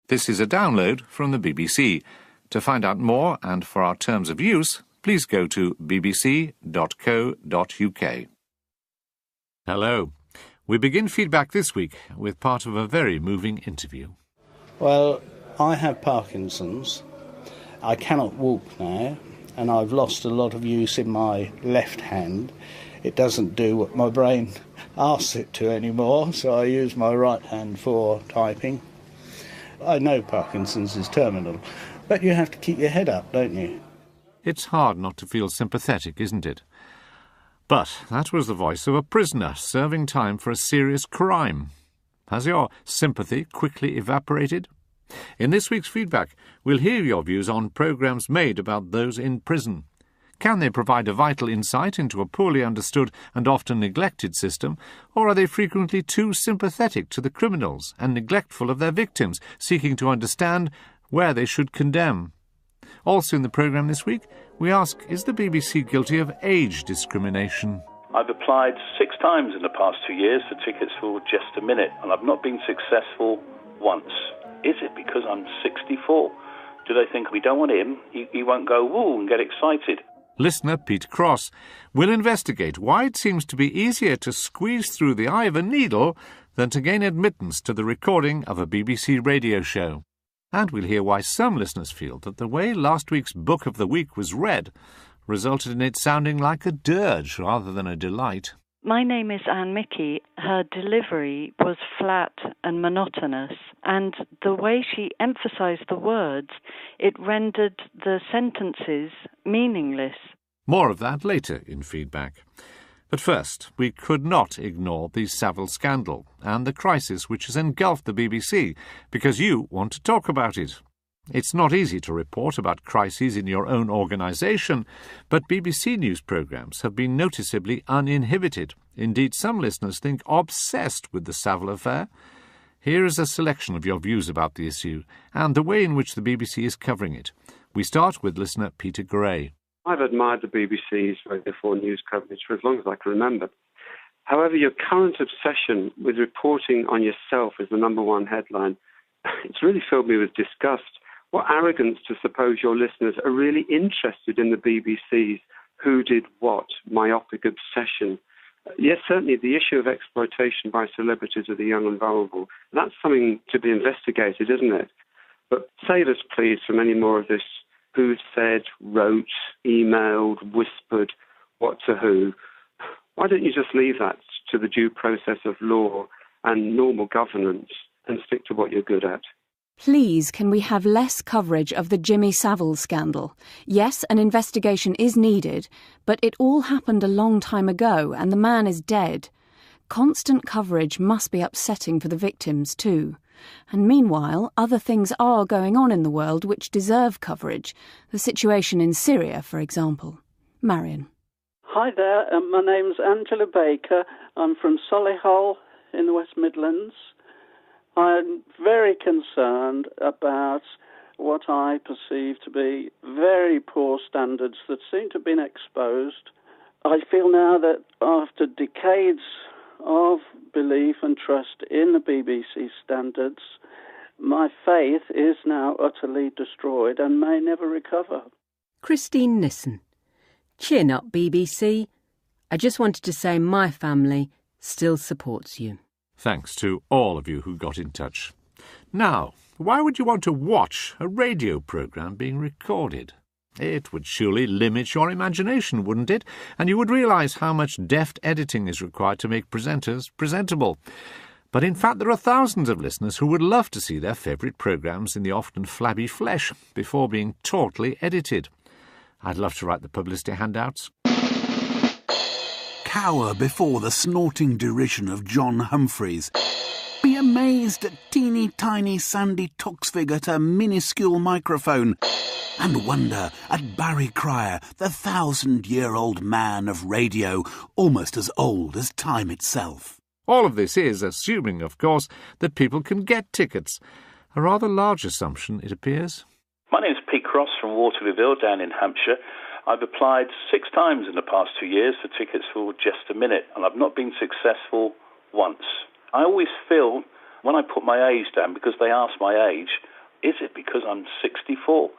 This is a download from the BBC. To find out more and for our terms of use, please go to bbc.co.uk. Hello. We begin feedback this week with part of a very moving interview. Well, I have Parkinson's. I cannot walk now, and I've lost a lot of use in my left hand. It doesn't do what my brain asks it to anymore, so I use my right hand for typing. I know Parkinson's is terminal, but you have to keep your head up, don't you? It's hard not to feel sympathetic, isn't it? But that was the voice of a prisoner serving time for a serious crime. Has your sympathy quickly evaporated? In this week's feedback, we'll hear your views on programmes made about those in prison. Can they provide a vital insight into a poorly understood and often neglected system, or are they frequently too sympathetic to the criminals and neglectful of their victims, seeking to understand where they should condemn? Also in the programme this week, we ask, is the BBC guilty of age discrimination? I've applied 6 times in the past 2 years for tickets for Just a Minute, and I've not been successful once. Is it because I'm 64? Do they think we don't want him? He won't go woo and get excited. Listener Pete Cross will investigate why it seems to be easier to squeeze through the eye of a needle than to gain admittance to the recording of a BBC radio show. And we'll hear why some listeners feel that the way last week's Book of the Week was read resulted in it sounding like a dirge rather than a delight. My name is Anne Mickey. Her delivery was flat and monotonous, and the way she emphasised the words, it rendered the sentences meaningless. More of that later in feedback. But first, we could not ignore the Savile scandal and the crisis which has engulfed the BBC, because you want to talk about it. It's not easy to report about crises in your own organisation, but BBC news programmes have been noticeably uninhibited. Indeed, some listeners think obsessed with the Savile affair. Here is a selection of your views about the issue and the way in which the BBC is covering it. We start with listener Peter Gray. I've admired the BBC's Radio 4 news coverage for as long as I can remember. However, your current obsession with reporting on yourself as the number one headline, it's really filled me with disgust. What arrogance to suppose your listeners are really interested in the BBC's who did what, myopic obsession. Yes, certainly the issue of exploitation by celebrities of the young and vulnerable, that's something to be investigated, isn't it? But save us, please, from any more of this who said, wrote, emailed, whispered, what to who. Why don't you just leave that to the due process of law and normal governance and stick to what you're good at? Please, can we have less coverage of the Jimmy Savile scandal? Yes, an investigation is needed, but it all happened a long time ago and the man is dead. Constant coverage must be upsetting for the victims too. And meanwhile, other things are going on in the world which deserve coverage. The situation in Syria, for example. Marion. Hi there, my name's Angela Baker. I'm from Solihull in the West Midlands. I'm very concerned about what I perceive to be very poor standards that seem to have been exposed. I feel now that after decades of belief and trust in the BBC standards, my faith is now utterly destroyed and may never recover. Christine Nissen. Chin up, BBC. I just wanted to say my family still supports you. Thanks to all of you who got in touch. Now, why would you want to watch a radio programme being recorded? It would surely limit your imagination, wouldn't it? And you would realise how much deft editing is required to make presenters presentable. But in fact, there are thousands of listeners who would love to see their favourite programmes in the often flabby flesh before being tautly edited. I'd love to write the publicity handouts. Cower before the snorting derision of John Humphreys. Be amazed at teeny-tiny Sandy Toksvig at a minuscule microphone. And wonder at Barry Cryer, the 1,000-year-old man of radio, almost as old as time itself. All of this is assuming, of course, that people can get tickets. A rather large assumption, it appears. My name's Pete Cross from Waterlooville down in Hampshire. I've applied 6 times in the past 2 years for tickets for Just a Minute, and I've not been successful once. I always feel When I put my age down, because they asked my age, is it because I'm 64?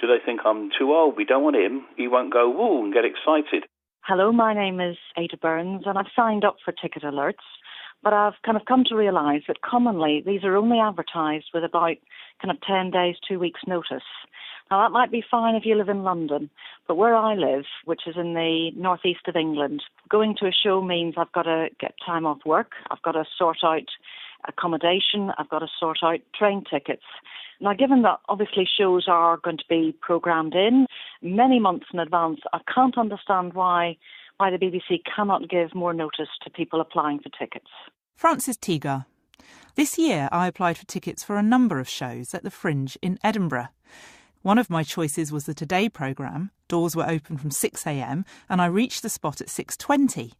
Do they think I'm too old? We don't want him. He won't go, woo, and get excited. Hello, my name is Ada Burns, and I've signed up for ticket alerts, but I've kind of come to realise that commonly these are only advertised with about kind of 10 days, 2 weeks notice. Now, that might be fine if you live in London, but where I live, which is in the northeast of England, going to a show means I've got to get time off work, I've got to sort out accommodation, I've got to sort out train tickets. Now, given that obviously shows are going to be programmed in many months in advance, I can't understand why the BBC cannot give more notice to people applying for tickets. Francis Teagar. This year I applied for tickets for a number of shows at the Fringe in Edinburgh. One of my choices was the Today programme. Doors were open from 6 a.m. and I reached the spot at 6:20.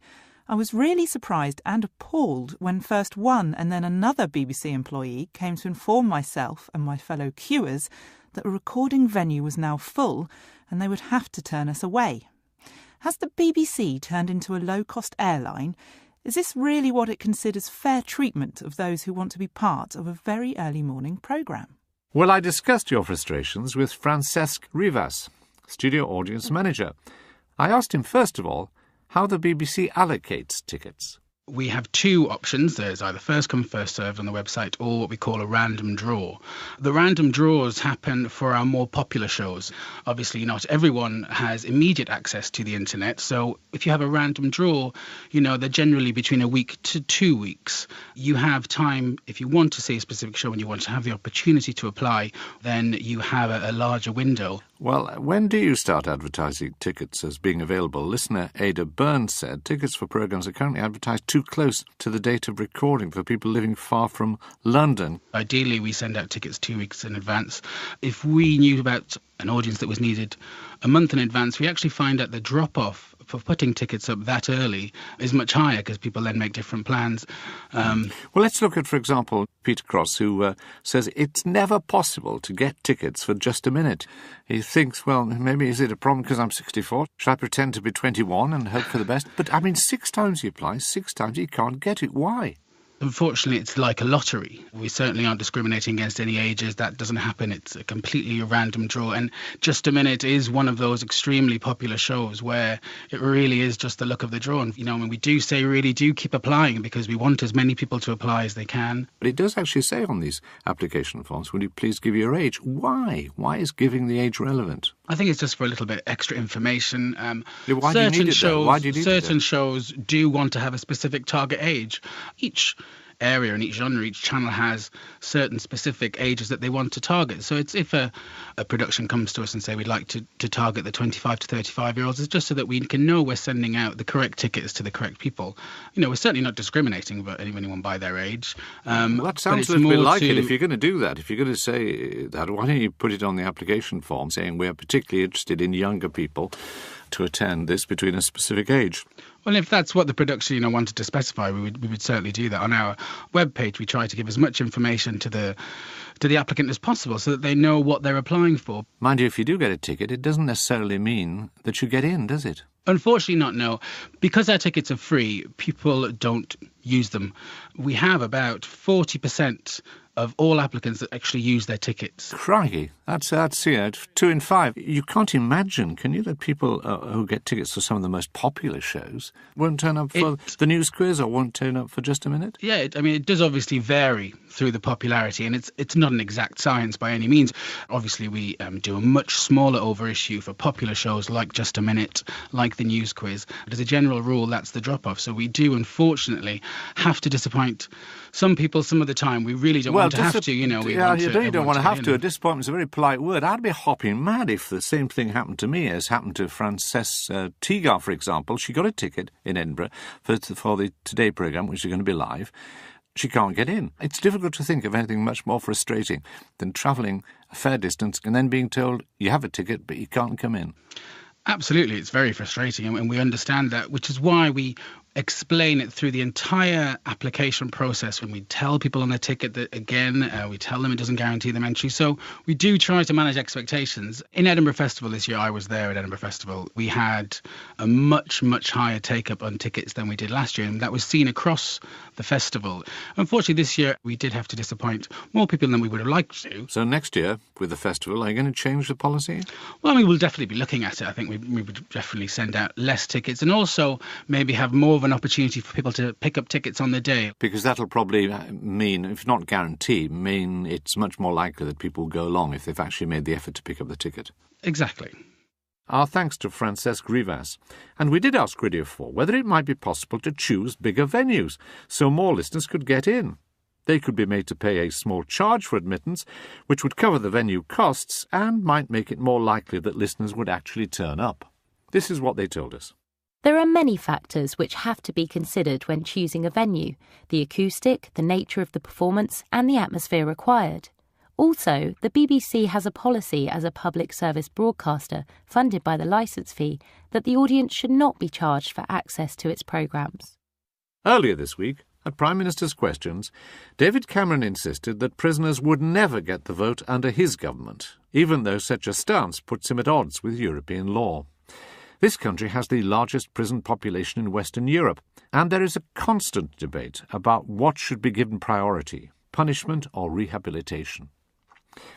I was really surprised and appalled when first one and then another BBC employee came to inform myself and my fellow queuers that a recording venue was now full and they would have to turn us away. Has the BBC turned into a low-cost airline? Is this really what it considers fair treatment of those who want to be part of a very early morning programme? Well, I discussed your frustrations with Francesc Rivas, studio audience manager. I asked him, first of all, how the BBC allocates tickets. We have two options. There's either first come, first served on the website or what we call a random draw. The random draws happen for our more popular shows. Obviously, not everyone has immediate access to the internet. So if you have a random draw, they're generally between a week to 2 weeks. You have time, if you want to see a specific show and you want to have the opportunity to apply, then you have a larger window. Well, when do you start advertising tickets as being available? Listener Ada Burns said tickets for programmes are currently advertised too close to the date of recording for people living far from London. Ideally, we send out tickets 2 weeks in advance. If we knew about an audience that was needed a month in advance, we actually find that the drop-off for putting tickets up that early is much higher because people then make different plans. Well, let's look at, for example, Peter Cross, who says it's never possible to get tickets for just a minute. He thinks, well, maybe is it a problem because I'm 64? Should I pretend to be 21 and hope for the best? But, 6 times he applies, 6 times he can't get it. Why? Unfortunately, it's like a lottery. We certainly aren't discriminating against any ages. That doesn't happen. It's a completely random draw. And Just a Minute is one of those extremely popular shows where it really is just the luck of the draw. And, when we do say really do keep applying because we want as many people to apply as they can. But it does actually say on these application forms, will you please give your age? Why? Why is giving the age relevant? I think it's just for a little bit extra information. Why do you need it, though? Why do you need certain shows do want to have a specific target age. Each area and each genre, each channel has certain specific ages that they want to target. So it's if a production comes to us and say we'd like to target the 25 to 35-year-olds, it's just so that we can know we're sending out the correct tickets to the correct people. We're certainly not discriminating about anyone by their age. That sounds a little bit like it. If you're going to do that, if you're going to say that, why don't you put it on the application form saying we're particularly interested in younger people to attend this between a specific age? Well, if that's what the production wanted to specify, we would certainly do that. On our webpage, we try to give as much information to the applicant as possible so that they know what they're applying for. Mind you, if you do get a ticket, it doesn't necessarily mean that you get in, does it? Unfortunately not, no. Because our tickets are free, people don't use them. We have about 40% of all applicants that actually use their tickets. Crikey, that's 2 in 5. You can't imagine, can you, that people who get tickets for some of the most popular shows won't turn up for the news quiz or won't turn up for Just a Minute? Yeah, it does obviously vary through the popularity, and it's not an exact science by any means. Obviously, we do a much smaller overissue for popular shows like Just a Minute, like the news quiz. But as a general rule, that's the drop-off. So we do, unfortunately, have to disappoint some people some of the time. We really don't want to have to, you don't want to have to. A disappointment's a very polite word. I'd be hopping mad if the same thing happened to me as happened to Frances Teagar, for example. She got a ticket in Edinburgh for the Today programme, which is going to be live. She can't get in. It's difficult to think of anything much more frustrating than travelling a fair distance and then being told you have a ticket but you can't come in. Absolutely, it's very frustrating, and we understand that, which is why we explain it through the entire application process. When we tell people on the ticket that, again, we tell them it doesn't guarantee them entry. So we do try to manage expectations. In Edinburgh Festival this year, I was there at Edinburgh Festival, we had a much, much higher take-up on tickets than we did last year, and that was seen across the festival. Unfortunately, this year, we did have to disappoint more people than we would have liked to. So next year, with the festival, are you going to change the policy? Well, I mean, we'll definitely be looking at it. I think we would definitely send out less tickets and also maybe have more of an opportunity for people to pick up tickets on the day. Because that'll probably mean, if not guarantee, mean it's much more likely that people will go along if they've actually made the effort to pick up the ticket. Exactly. Our thanks to Francesc Rivas. And we did ask Radio 4 whether it might be possible to choose bigger venues so more listeners could get in. They could be made to pay a small charge for admittance, which would cover the venue costs and might make it more likely that listeners would actually turn up. This is what they told us. There are many factors which have to be considered when choosing a venue: the acoustic, the nature of the performance, and the atmosphere required. Also, the BBC has a policy as a public service broadcaster funded by the licence fee that the audience should not be charged for access to its programmes. Earlier this week, at Prime Minister's Questions, David Cameron insisted that prisoners would never get the vote under his government, even though such a stance puts him at odds with European law. This country has the largest prison population in Western Europe, and there is a constant debate about what should be given priority, punishment or rehabilitation.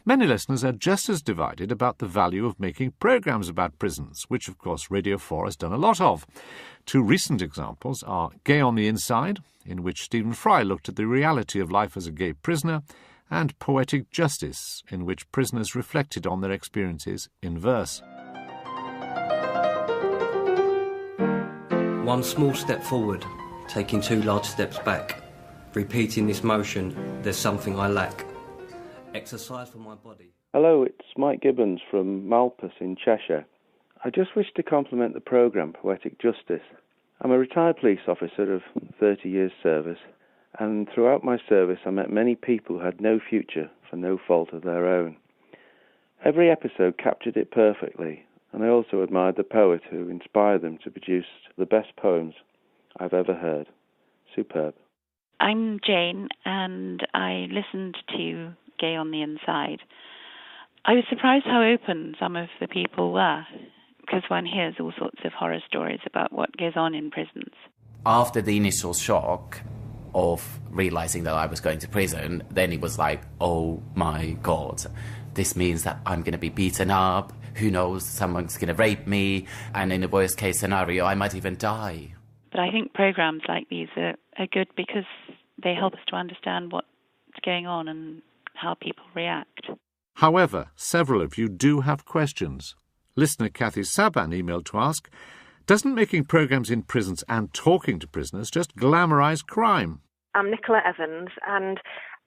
Many listeners are just as divided about the value of making programmes about prisons, which of course Radio 4 has done a lot of. Two recent examples are Gay on the Inside, in which Stephen Fry looked at the reality of life as a gay prisoner, and Poetic Justice, in which prisoners reflected on their experiences in verse. One small step forward, taking 2 large steps back. Repeating this motion, there's something I lack. Exercise for my body. Hello, it's Mike Gibbons from Malpas in Cheshire. I just wish to compliment the programme Poetic Justice. I'm a retired police officer of 30 years' service, and throughout my service I met many people who had no future for no fault of their own. Every episode captured it perfectly, and I also admired the poet who inspired them to produce the best poems I've ever heard. Superb. I'm Jane, and I listened to Gay on the Inside. I was surprised how open some of the people were, because one hears all sorts of horror stories about what goes on in prisons. After the initial shock of realising that I was going to prison, then it was like, oh my God, this means that I'm going to be beaten up, who knows, someone's going to rape me, and in the worst case scenario, I might even die. But I think programmes like these are good because they help us to understand what's going on and how people react. However, several of you do have questions. Listener Kathy Saban emailed to ask, doesn't making programmes in prisons and talking to prisoners just glamorise crime? I'm Nicola Evans, and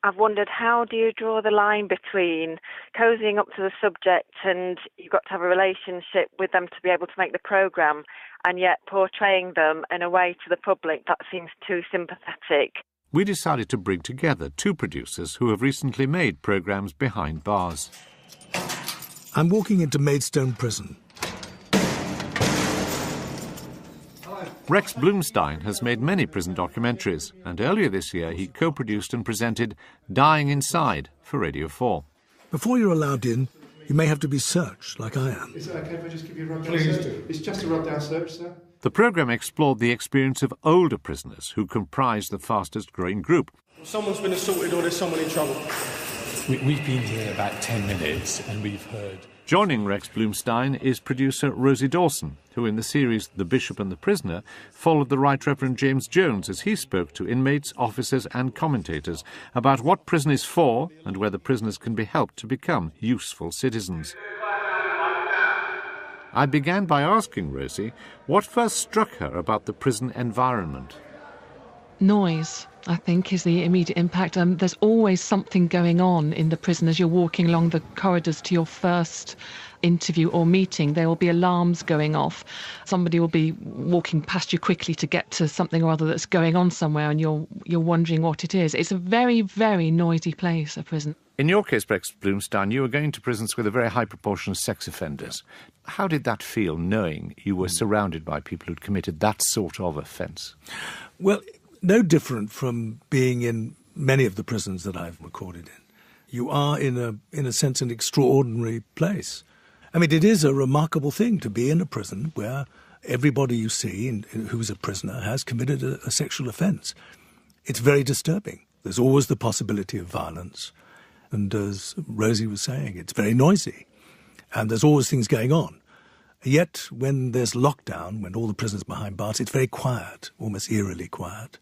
I've wondered, how do you draw the line between cozying up to the subject and you've got to have a relationship with them to be able to make the programme, and yet portraying them in a way to the public that seems too sympathetic? We decided to bring together 2 producers who have recently made programmes behind bars. I'm walking into Maidstone Prison. Rex Bloomstein has made many prison documentaries, and earlier this year he co-produced and presented Dying Inside for Radio 4. Before you're allowed in, you may have to be searched, like I am. Is it OK if I just give you a rub-down search? Do. It's just a rub-down search, sir. The programme explored the experience of older prisoners who comprise the fastest-growing group. Someone's been assaulted or there's someone in trouble. We've been here about 10 minutes and we've heard... Joining Rex Bloomstein is producer Rosie Dawson, who in the series The Bishop and the Prisoner followed the Right Reverend James Jones as he spoke to inmates, officers and commentators about what prison is for and whether prisoners can be helped to become useful citizens. I began by asking Rosie what first struck her about the prison environment. Noise, I think, is the immediate impact. There's always something going on in the prison as you're walking along the corridors to your first interview or meeting. There will be alarms going off. Somebody will be walking past you quickly to get to something or other that's going on somewhere, and you're wondering what it is. It's a very, very noisy place, a prison. In your case, Rex Bloomstein, you were going to prisons with a very high proportion of sex offenders. How did that feel, knowing you were surrounded by people who'd committed that sort of offence? Well, no different from being in many of the prisons that I've recorded in. You are, in a sense, an extraordinary place. I mean, it is a remarkable thing to be in a prison where everybody you see who's a prisoner has committed a sexual offence. It's very disturbing. There's always the possibility of violence. And as Rosie was saying, it's very noisy. And there's always things going on. Yet, when there's lockdown, when all the prisoners are behind bars, it's very quiet, almost eerily quiet.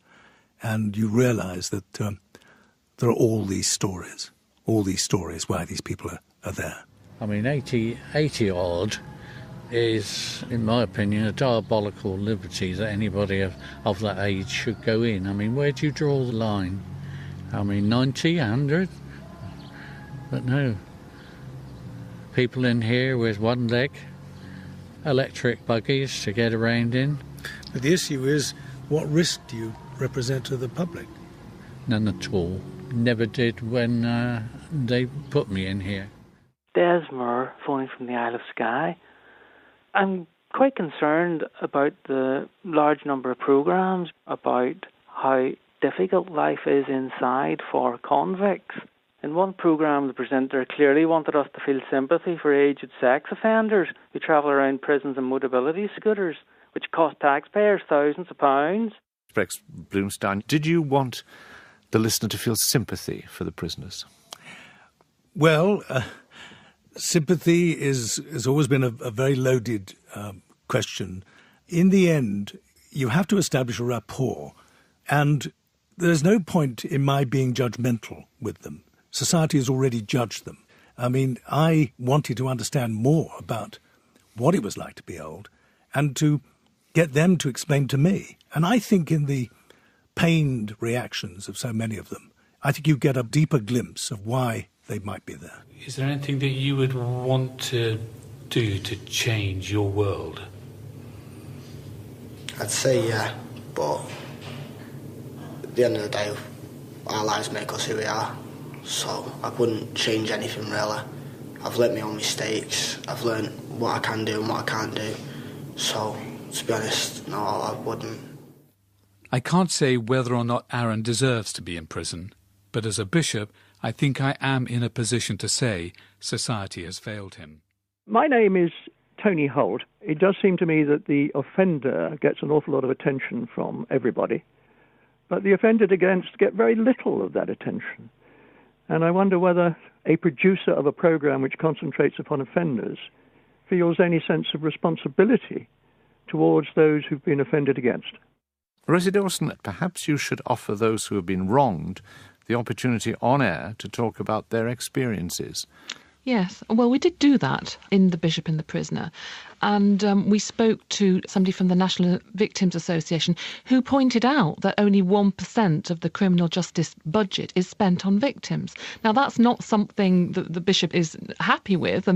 And you realise that there are all these stories why these people are there. I mean, 80-odd is, in my opinion, a diabolical liberty that anybody of that age should go in. I mean, where do you draw the line? I mean, 90, 100? But no. People in here with one leg, electric buggies to get around in. But the issue is, what risk do you represent to the public? None at all. Never did when they put me in here. Desmore, phoning from the Isle of Skye. I'm quite concerned about the large number of programmes, about how difficult life is inside for convicts. In one programme, the presenter clearly wanted us to feel sympathy for aged sex offenders who travel around prisons in mobility scooters, which cost taxpayers thousands of pounds. Rex Bloomstein, did you want the listener to feel sympathy for the prisoners? Well, sympathy has always been a very loaded question. In the end, you have to establish a rapport, and there's no point in my being judgmental with them. Society has already judged them. I mean, I wanted to understand more about what it was like to be old and to get them to explain to me. And I think in the pained reactions of so many of them, I think you get a deeper glimpse of why they might be there. Is there anything that you would want to do to change your world? I'd say yeah, but at the end of the day, our lives make us who we are. So I wouldn't change anything really. I've learnt my own mistakes. I've learnt what I can do and what I can't do. So, to be honest, no, I wouldn't. I can't say whether or not Aaron deserves to be in prison, but as a bishop, I think I am in a position to say society has failed him. My name is Tony Holt. It does seem to me that the offender gets an awful lot of attention from everybody, but the offended against get very little of that attention. And I wonder whether a producer of a programme which concentrates upon offenders feels any sense of responsibility towards those who've been offended against. Rosie Dawson, perhaps you should offer those who have been wronged the opportunity on air to talk about their experiences. Yes, well, we did do that in The Bishop and the Prisoner. And we spoke to somebody from the National Victims Association who pointed out that only 1% of the criminal justice budget is spent on victims. Now, that's not something that the Bishop is happy with,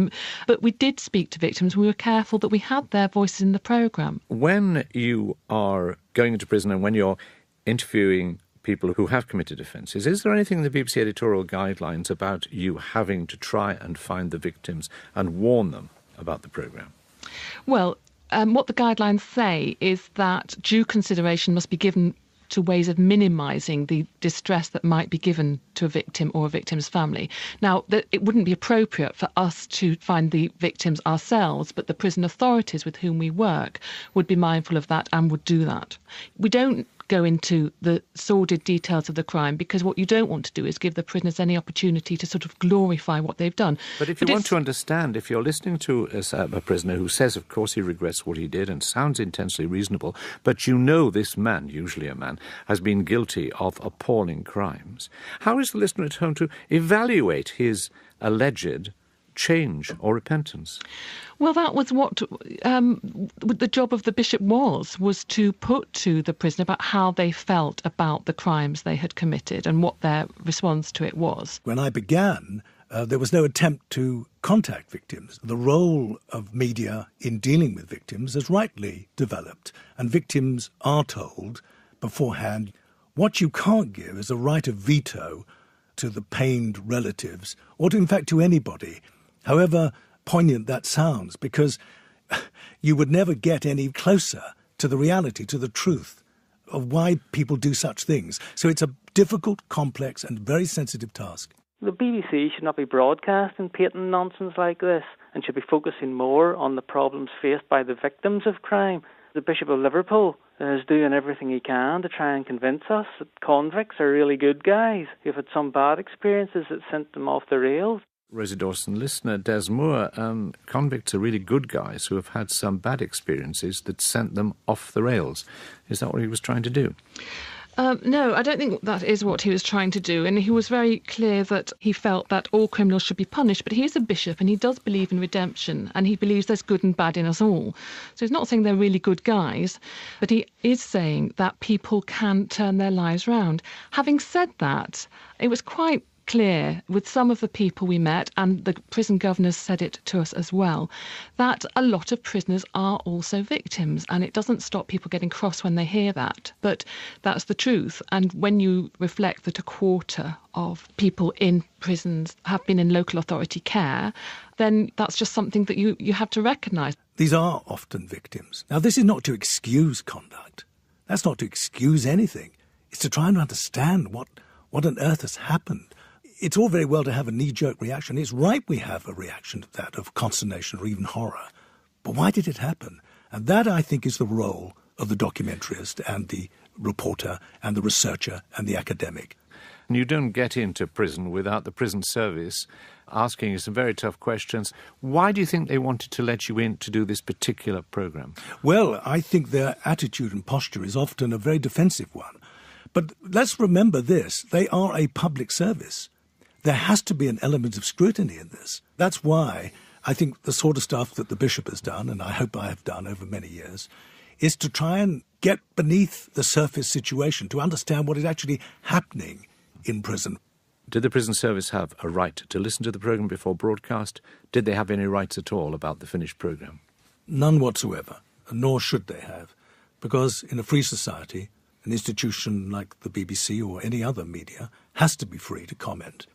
but we did speak to victims. We were careful that we had their voices in the programme. When you are going into prison and when you're interviewing people who have committed offences, is there anything in the BBC editorial guidelines about you having to try and find the victims and warn them about the programme? Well, what the guidelines say is that due consideration must be given to ways of minimising the distress that might be given to a victim or a victim's family. Now, it wouldn't be appropriate for us to find the victims ourselves, but the prison authorities with whom we work would be mindful of that and would do that. We don't go into the sordid details of the crime because what you don't want to do is give the prisoners any opportunity to sort of glorify what they've done. But if you want to understand, if you're listening to a prisoner who says, of course, he regrets what he did and sounds intensely reasonable, but you know this man, usually a man, has been guilty of appalling crimes, how is the listener at home to evaluate his alleged change or repentance? Well, that was what the job of the bishop was to put to the prisoner about how they felt about the crimes they had committed and what their response to it was. When I began, there was no attempt to contact victims. The role of media in dealing with victims has rightly developed, and victims are told beforehand what you can't give is a right of veto to the pained relatives, or to, in fact, to anybody, however poignant that sounds, because you would never get any closer to the reality, to the truth of why people do such things. So it's a difficult, complex, and very sensitive task. The BBC should not be broadcasting patent nonsense like this and should be focusing more on the problems faced by the victims of crime. The Bishop of Liverpool is doing everything he can to try and convince us that convicts are really good guys who've had some bad experiences that sent them off the rails. Rosie Dawson, listener Des Moore, convicts are really good guys who have had some bad experiences that sent them off the rails. Is that what he was trying to do? No, I don't think that is what he was trying to do. And he was very clear that he felt that all criminals should be punished. But he is a bishop and he does believe in redemption, and he believes there's good and bad in us all. So he's not saying they're really good guys, but he is saying that people can turn their lives round. Having said that, it was quite clear with some of the people we met, and the prison governors said it to us as well, that a lot of prisoners are also victims, and it doesn't stop people getting cross when they hear that, but that's the truth. And when you reflect that a quarter of people in prisons have been in local authority care, then that's just something that you have to recognise. These are often victims. Now, this is not to excuse conduct. That's not to excuse anything. It's to try and understand what on earth has happened. It's all very well to have a knee-jerk reaction. It's right we have a reaction to that of consternation or even horror. But why did it happen? And that, I think, is the role of the documentarist and the reporter and the researcher and the academic. You don't get into prison without the prison service asking you some very tough questions. Why do you think they wanted to let you in to do this particular programme? Well, I think their attitude and posture is often a very defensive one. But let's remember this. They are a public service. There has to be an element of scrutiny in this. That's why I think the sort of stuff that the Bishop has done, and I hope I have done over many years, is to try and get beneath the surface situation, to understand what is actually happening in prison. Did the prison service have a right to listen to the programme before broadcast? Did they have any rights at all about the finished programme? None whatsoever, nor should they have, because in a free society, an institution like the BBC or any other media has to be free to comment.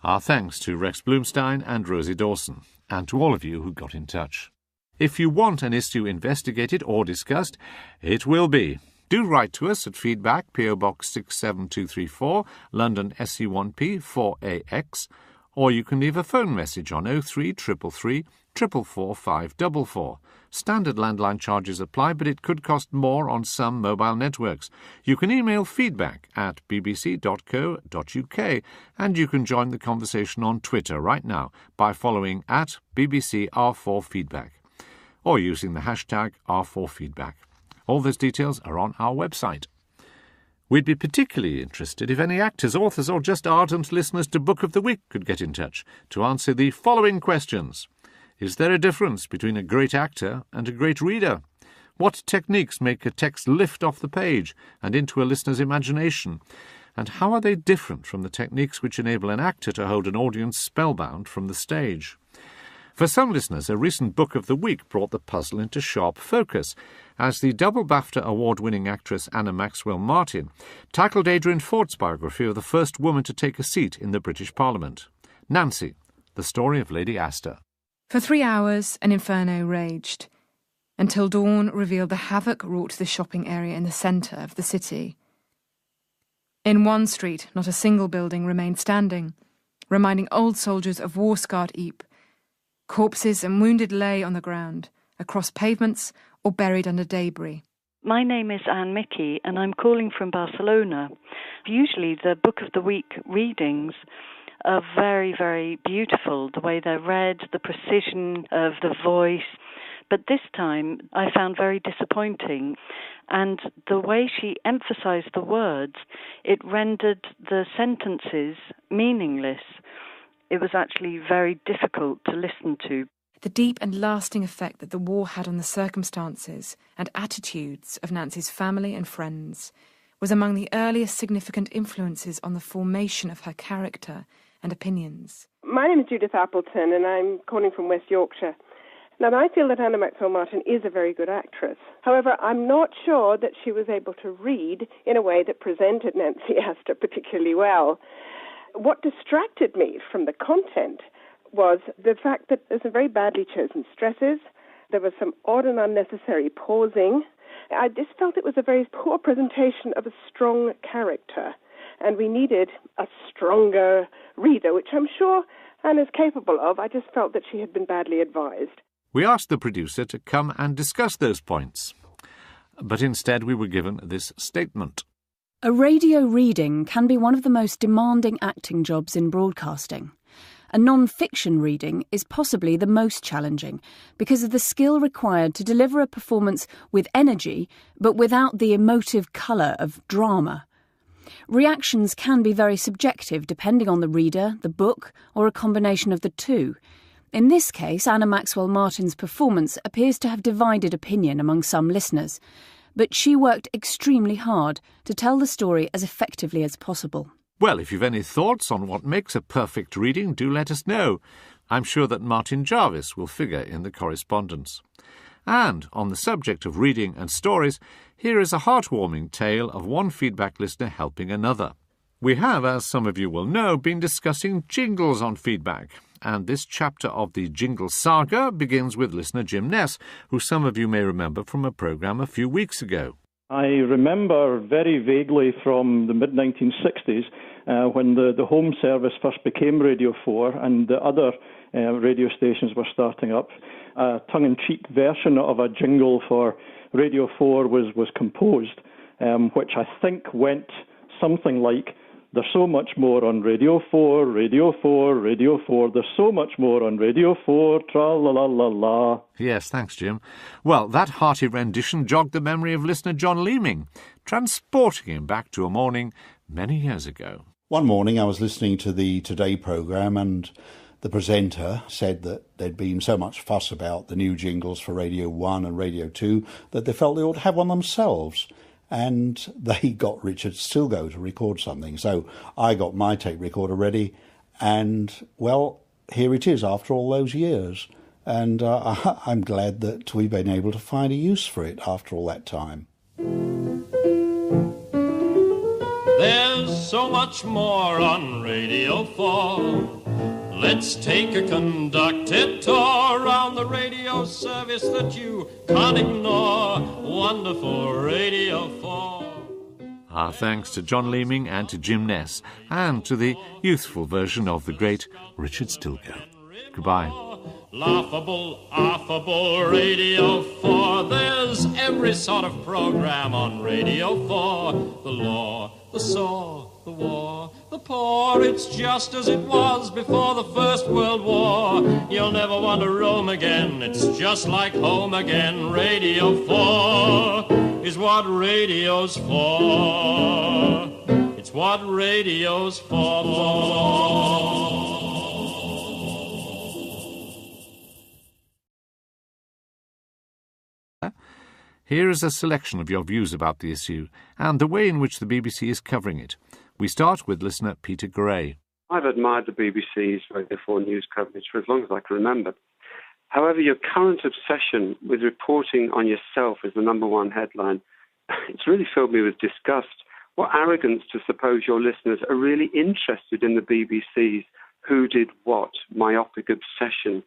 Our thanks to Rex Bloomstein and Rosie Dawson, and to all of you who got in touch. If you want an issue investigated or discussed, it will be. Do write to us at feedback, PO Box 67234, London SE1P 4AX, or you can leave a phone message on 03333 444 544. Standard landline charges apply, but it could cost more on some mobile networks. You can email feedback at bbc.co.uk, and you can join the conversation on Twitter right now by following at BBC R4Feedback or using the hashtag R4Feedback. All those details are on our website. We'd be particularly interested if any actors, authors, or just ardent listeners to Book of the Week could get in touch to answer the following questions. Is there a difference between a great actor and a great reader? What techniques make a text lift off the page and into a listener's imagination? And how are they different from the techniques which enable an actor to hold an audience spellbound from the stage? For some listeners, a recent Book of the Week brought the puzzle into sharp focus, as the double BAFTA award-winning actress Anna Maxwell Martin tackled Adrian Fort's biography of the first woman to take a seat in the British Parliament. Nancy, the story of Lady Astor. For 3 hours, an inferno raged, until dawn revealed the havoc wrought to the shopping area in the centre of the city. In one street, not a single building remained standing, reminding old soldiers of war-scarred Ypres. Corpses and wounded lay on the ground, across pavements or buried under debris. My name is Anne Mickey, and I'm calling from Barcelona. Usually the Book of the Week readings are very, very beautiful, the way they're read, the precision of the voice. But this time I found very disappointing. And the way she emphasized the words, it rendered the sentences meaningless. It was actually very difficult to listen to. The deep and lasting effect that the war had on the circumstances and attitudes of Nancy's family and friends was among the earliest significant influences on the formation of her character and opinions. My name is Judith Appleton, and I'm calling from West Yorkshire. Now, I feel that Anna Maxwell Martin is a very good actress. However, I'm not sure that she was able to read in a way that presented Nancy Astor particularly well. What distracted me from the content was the fact that there's some very badly chosen stresses. There was some odd and unnecessary pausing. I just felt it was a very poor presentation of a strong character, and we needed a stronger reader, which I'm sure Anna's capable of. I just felt that she had been badly advised. We asked the producer to come and discuss those points, but instead we were given this statement. A radio reading can be one of the most demanding acting jobs in broadcasting. A non-fiction reading is possibly the most challenging because of the skill required to deliver a performance with energy but without the emotive colour of drama. Reactions can be very subjective depending on the reader, the book, or a combination of the two. In this case, Anna Maxwell Martin's performance appears to have divided opinion among some listeners, but she worked extremely hard to tell the story as effectively as possible. Well, if you've any thoughts on what makes a perfect reading, do let us know. I'm sure that Martin Jarvis will figure in the correspondence. And on the subject of reading and stories, here is a heartwarming tale of one feedback listener helping another. We have, as some of you will know, been discussing jingles on feedback, and this chapter of the jingle saga begins with listener Jim Ness, who some of you may remember from a programme a few weeks ago. I remember very vaguely from the mid-1960s when the home service first became Radio 4 and the other radio stations were starting up. A tongue-in-cheek version of a jingle for Radio 4 was composed, which I think went something like, "There's so much more on Radio 4, Radio 4, Radio 4. There's so much more on Radio 4, tra-la-la-la-la." Yes, thanks, Jim. Well, that hearty rendition jogged the memory of listener John Leeming, transporting him back to a morning many years ago. One morning I was listening to the Today programme and the presenter said that there'd been so much fuss about the new jingles for Radio 1 and Radio 2 that they felt they ought to have one themselves. And they got Richard Stilgoe to record something. So I got my tape recorder ready, and, well, here it is after all those years. And I'm glad that we've been able to find a use for it after all that time. There's so much more on Radio 4. Let's take a conducted tour around the radio service that you can't ignore. Wonderful Radio 4. Our thanks to John Leeming and to Jim Ness, and to the youthful version of the great Richard Stilgoe. Goodbye. Laughable, affable Radio 4. There's every sort of program on Radio 4. The law, the saw, the war, the poor. It's just as it was before the First World War. You'll never want to roam again. It's just like home again. Radio 4 is what radio's for. It's what radio's for. Here is a selection of your views about the issue and the way in which the BBC is covering it. We start with listener Peter Gray. I've admired the BBC's Radio 4 news coverage for as long as I can remember. However, your current obsession with reporting on yourself as the number one headline, it's really filled me with disgust. What arrogance to suppose your listeners are really interested in the BBC's who did what, myopic obsession.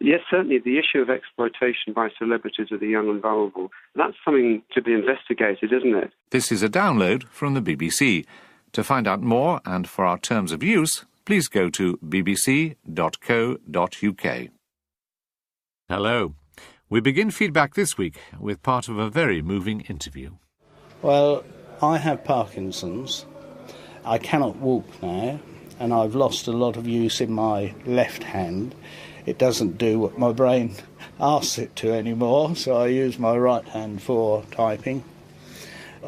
Yes, certainly the issue of exploitation by celebrities of the young and vulnerable, that's something to be investigated, isn't it? This is a download from the BBC. To find out more and for our terms of use, please go to bbc.co.uk. Hello. We begin feedback this week with part of a very moving interview. Well, I have Parkinson's. I cannot walk now, and I've lost a lot of use in my left hand. It doesn't do what my brain asks it to anymore, so I use my right hand for typing.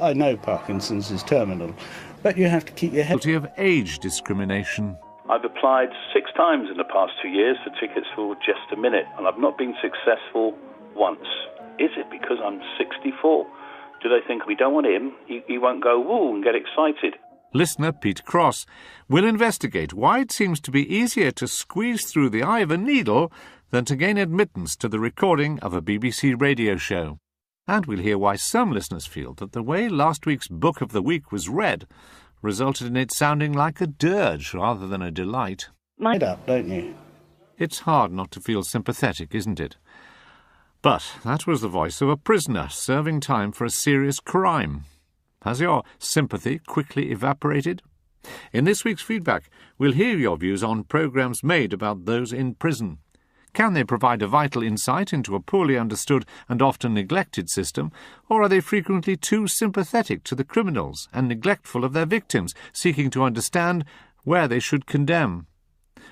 I know Parkinson's is terminal, but you have to keep your head... Guilty of age discrimination. I've applied 6 times in the past 2 years for tickets for Just a Minute, and I've not been successful once. Is it because I'm 64? Do they think we don't want him? He won't go woo and get excited. Listener Pete Cross will investigate why it seems to be easier to squeeze through the eye of a needle than to gain admittance to the recording of a BBC radio show. And we'll hear why some listeners feel that the way last week's Book of the Week was read resulted in it sounding like a dirge rather than a delight. Head up, don't you? It's hard not to feel sympathetic, isn't it? But that was the voice of a prisoner serving time for a serious crime. Has your sympathy quickly evaporated? In this week's feedback, we'll hear your views on programmes made about those in prison. Can they provide a vital insight into a poorly understood and often neglected system, or are they frequently too sympathetic to the criminals and neglectful of their victims, seeking to understand where they should condemn?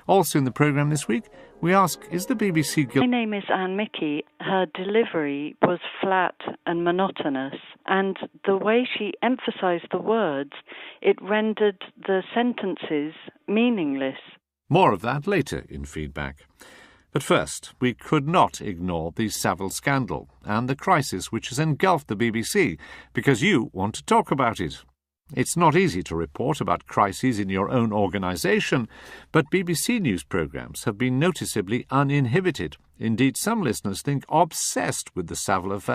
Also in the programme this week, we ask, is the BBC guilty? My name is Anne Mickey. Her delivery was flat and monotonous, and the way she emphasised the words, it rendered the sentences meaningless. More of that later in feedback. But first, we could not ignore the Savile scandal and the crisis which has engulfed the BBC, because you want to talk about it. It's not easy to report about crises in your own organisation, but BBC News programmes have been noticeably uninhibited. Indeed, some listeners think obsessed with the Savile affair.